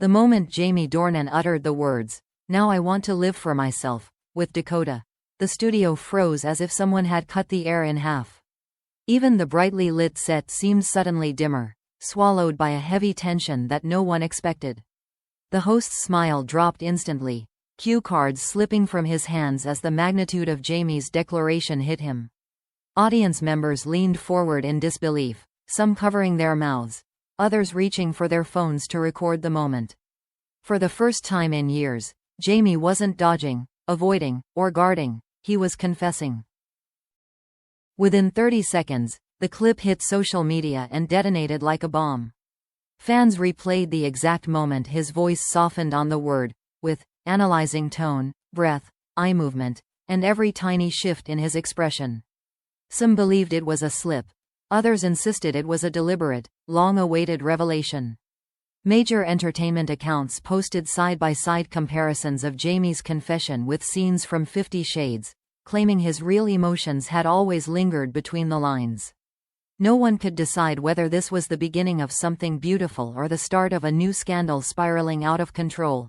The moment Jamie Dornan uttered the words, "Now I want to live for myself," with Dakota, the studio froze as if someone had cut the air in half. Even the brightly lit set seemed suddenly dimmer, swallowed by a heavy tension that no one expected. The host's smile dropped instantly, cue cards slipping from his hands as the magnitude of Jamie's declaration hit him. Audience members leaned forward in disbelief, some covering their mouths, others reaching for their phones to record the moment. For the first time in years, Jamie wasn't dodging, avoiding, or guarding, he was confessing. Within 30 seconds, the clip hit social media and detonated like a bomb. Fans replayed the exact moment his voice softened on the word, with analyzing tone, breath, eye movement, and every tiny shift in his expression. Some believed it was a slip. Others insisted it was a deliberate, long-awaited revelation. Major entertainment accounts posted side-by-side comparisons of Jamie's confession with scenes from 50 Shades, claiming his real emotions had always lingered between the lines. No one could decide whether this was the beginning of something beautiful or the start of a new scandal spiraling out of control.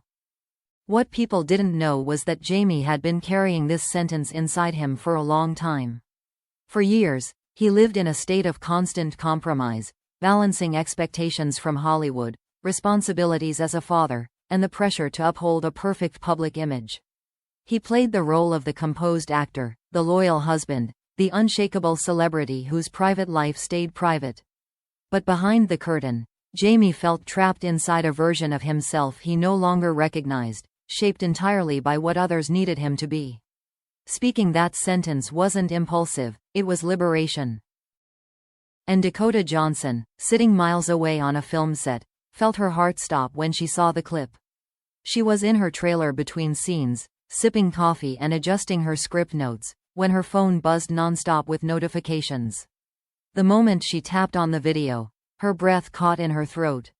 What people didn't know was that Jamie had been carrying this sentence inside him for a long time. For years, he lived in a state of constant compromise, balancing expectations from Hollywood, responsibilities as a father, and the pressure to uphold a perfect public image. He played the role of the composed actor, the loyal husband, the unshakable celebrity whose private life stayed private. But behind the curtain, Jamie felt trapped inside a version of himself he no longer recognized, shaped entirely by what others needed him to be. Speaking that sentence wasn't impulsive, it was liberation. And Dakota Johnson, sitting miles away on a film set, felt her heart stop when she saw the clip. She was in her trailer between scenes, sipping coffee and adjusting her script notes, when her phone buzzed nonstop with notifications. The moment she tapped on the video, her breath caught in her throat.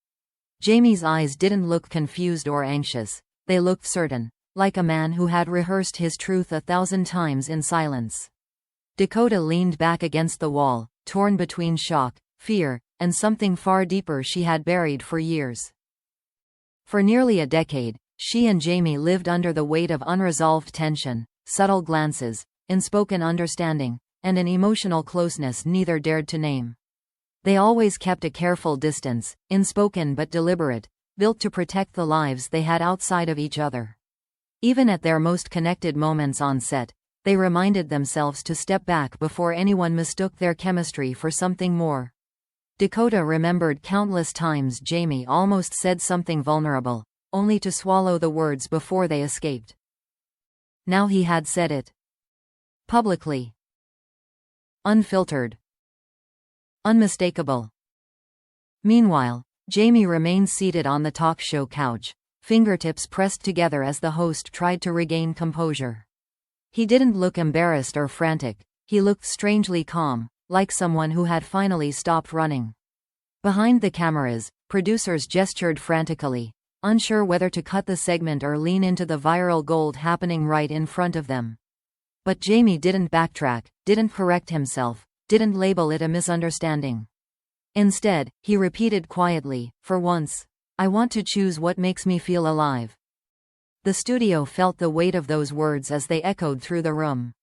Jamie's eyes didn't look confused or anxious, they looked certain, like a man who had rehearsed his truth 1,000 times in silence. Dakota leaned back against the wall, torn between shock, fear, and something far deeper she had buried for years. For nearly a decade, she and Jamie lived under the weight of unresolved tension, subtle glances, unspoken understanding, and an emotional closeness neither dared to name. They always kept a careful distance, unspoken but deliberate, built to protect the lives they had outside of each other. Even at their most connected moments on set, they reminded themselves to step back before anyone mistook their chemistry for something more. Dakota remembered countless times Jamie almost said something vulnerable, only to swallow the words before they escaped. Now he had said it. Publicly. Unfiltered. Unmistakable. Meanwhile, Jamie remained seated on the talk show couch, fingertips pressed together as the host tried to regain composure. He didn't look embarrassed or frantic, he looked strangely calm, like someone who had finally stopped running. Behind the cameras, producers gestured frantically, unsure whether to cut the segment or lean into the viral gold happening right in front of them. But Jamie didn't backtrack, didn't correct himself, didn't label it a misunderstanding. Instead, he repeated quietly, "For once, I want to choose what makes me feel alive." The studio felt the weight of those words as they echoed through the room.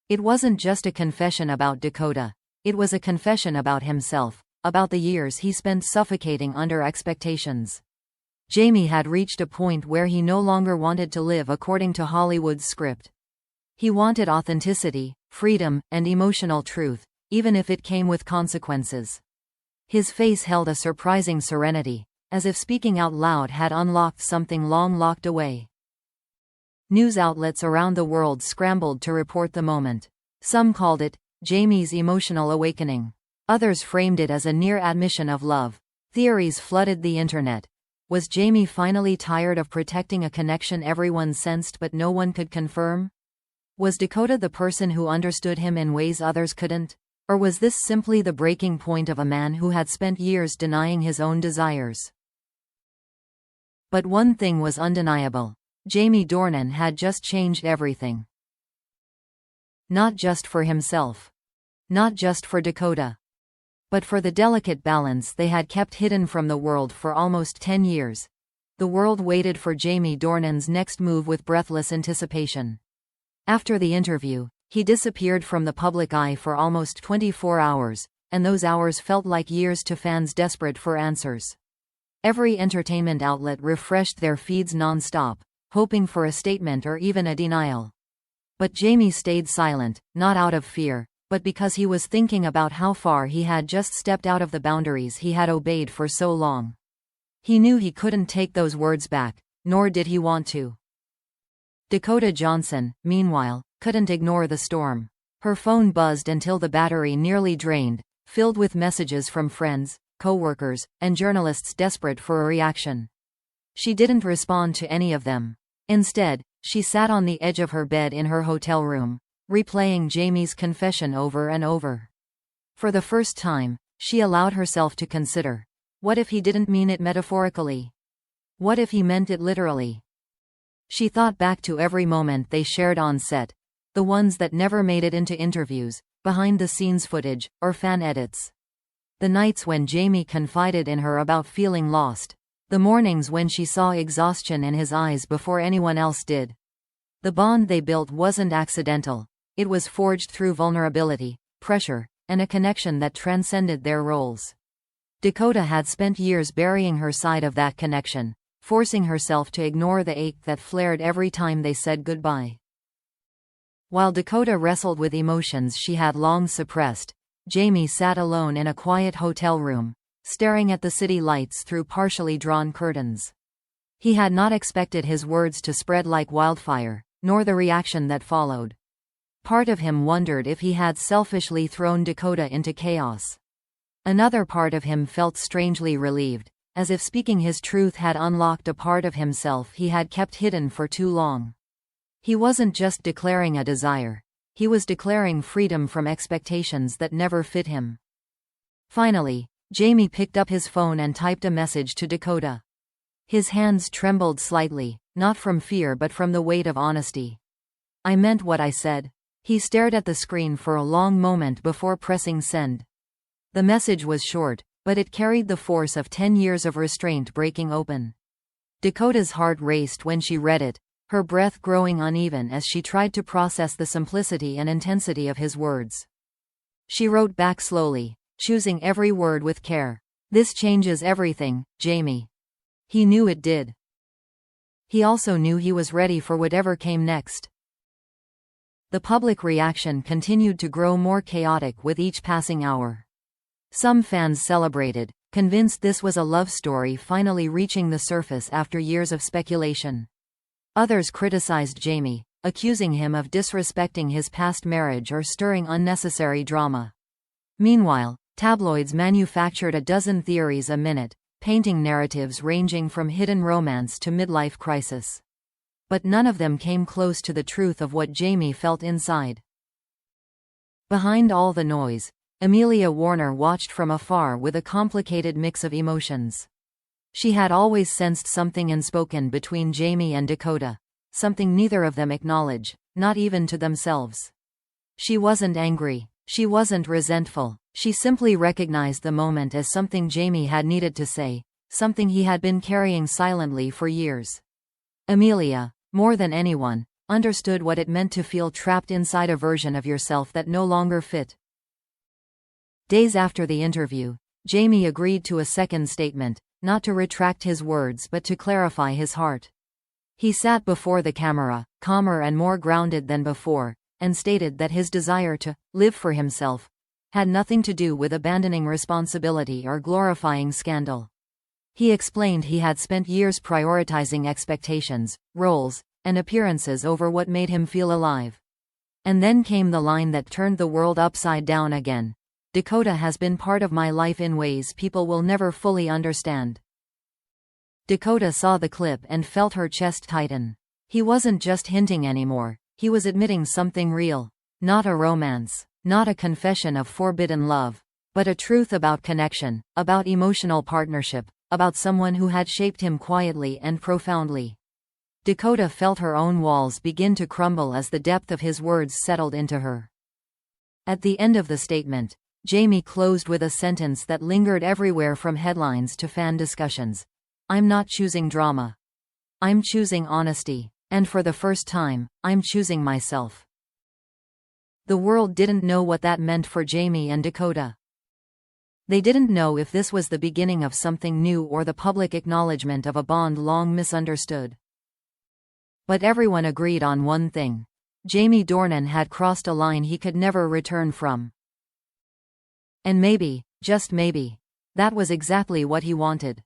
It wasn't just a confession about Dakota, it was a confession about himself, about the years he spent suffocating under expectations. Jamie had reached a point where he no longer wanted to live according to Hollywood's script. He wanted authenticity, freedom, and emotional truth, even if it came with consequences. His face held a surprising serenity, as if speaking out loud had unlocked something long locked away. News outlets around the world scrambled to report the moment. Some called it Jamie's emotional awakening. Others framed it as a near admission of love. Theories flooded the internet. Was Jamie finally tired of protecting a connection everyone sensed but no one could confirm? Was Dakota the person who understood him in ways others couldn't? Or was this simply the breaking point of a man who had spent years denying his own desires? But one thing was undeniable. Jamie Dornan had just changed everything. Not just for himself. Not just for Dakota. But for the delicate balance they had kept hidden from the world for almost 10 years. The world waited for Jamie Dornan's next move with breathless anticipation. After the interview, he disappeared from the public eye for almost 24 hours, and those hours felt like years to fans desperate for answers. Every entertainment outlet refreshed their feeds non-stop, hoping for a statement or even a denial. But Jamie stayed silent, not out of fear, but because he was thinking about how far he had just stepped out of the boundaries he had obeyed for so long. He knew he couldn't take those words back, nor did he want to. Dakota Johnson, meanwhile, couldn't ignore the storm. Her phone buzzed until the battery nearly drained, filled with messages from friends, co-workers, and journalists desperate for a reaction. She didn't respond to any of them. Instead, she sat on the edge of her bed in her hotel room, replaying Jamie's confession over and over. For the first time, she allowed herself to consider, what if he didn't mean it metaphorically? What if he meant it literally? She thought back to every moment they shared on set, the ones that never made it into interviews, behind-the-scenes footage, or fan edits. The nights when Jamie confided in her about feeling lost. The mornings when she saw exhaustion in his eyes before anyone else did. The bond they built wasn't accidental. It was forged through vulnerability, pressure, and a connection that transcended their roles. Dakota had spent years burying her side of that connection, forcing herself to ignore the ache that flared every time they said goodbye. While Dakota wrestled with emotions she had long suppressed, Jamie sat alone in a quiet hotel room, staring at the city lights through partially drawn curtains. He had not expected his words to spread like wildfire, nor the reaction that followed. Part of him wondered if he had selfishly thrown Dakota into chaos. Another part of him felt strangely relieved, as if speaking his truth had unlocked a part of himself he had kept hidden for too long. He wasn't just declaring a desire. He was declaring freedom from expectations that never fit him. Finally, Jamie picked up his phone and typed a message to Dakota. His hands trembled slightly, not from fear but from the weight of honesty. "I meant what I said." He stared at the screen for a long moment before pressing send. The message was short, but it carried the force of 10 years of restraint breaking open. Dakota's heart raced when she read it, her breath growing uneven as she tried to process the simplicity and intensity of his words. She wrote back slowly, choosing every word with care. "This changes everything, Jamie." He knew it did. He also knew he was ready for whatever came next. The public reaction continued to grow more chaotic with each passing hour. Some fans celebrated, convinced this was a love story finally reaching the surface after years of speculation. Others criticized Jamie, accusing him of disrespecting his past marriage or stirring unnecessary drama. Meanwhile, tabloids manufactured a dozen theories a minute, painting narratives ranging from hidden romance to midlife crisis. But none of them came close to the truth of what Jamie felt inside. Behind all the noise, Amelia Warner watched from afar with a complicated mix of emotions. She had always sensed something unspoken between Jamie and Dakota, something neither of them acknowledged, not even to themselves. She wasn't angry. She wasn't resentful. She simply recognized the moment as something Jamie had needed to say, something he had been carrying silently for years. Amelia, more than anyone, understood what it meant to feel trapped inside a version of yourself that no longer fit. Days after the interview, Jamie agreed to a second statement, not to retract his words but to clarify his heart. He sat before the camera, calmer and more grounded than before, and stated that his desire to live for himself had nothing to do with abandoning responsibility or glorifying scandal. He explained he had spent years prioritizing expectations, roles, and appearances over what made him feel alive. And then came the line that turned the world upside down again. "Dakota has been part of my life in ways people will never fully understand." Dakota saw the clip and felt her chest tighten. He wasn't just hinting anymore, he was admitting something real. Not a romance, not a confession of forbidden love, but a truth about connection, about emotional partnership, about someone who had shaped him quietly and profoundly. Dakota felt her own walls begin to crumble as the depth of his words settled into her. At the end of the statement, Jamie closed with a sentence that lingered everywhere from headlines to fan discussions. I'm not choosing drama. I'm choosing honesty. And for the first time, I'm choosing myself. The world didn't know what that meant for Jamie and Dakota. They didn't know if this was the beginning of something new or the public acknowledgement of a bond long misunderstood. But everyone agreed on one thing. Jamie Dornan had crossed a line he could never return from. And maybe, just maybe, that was exactly what he wanted.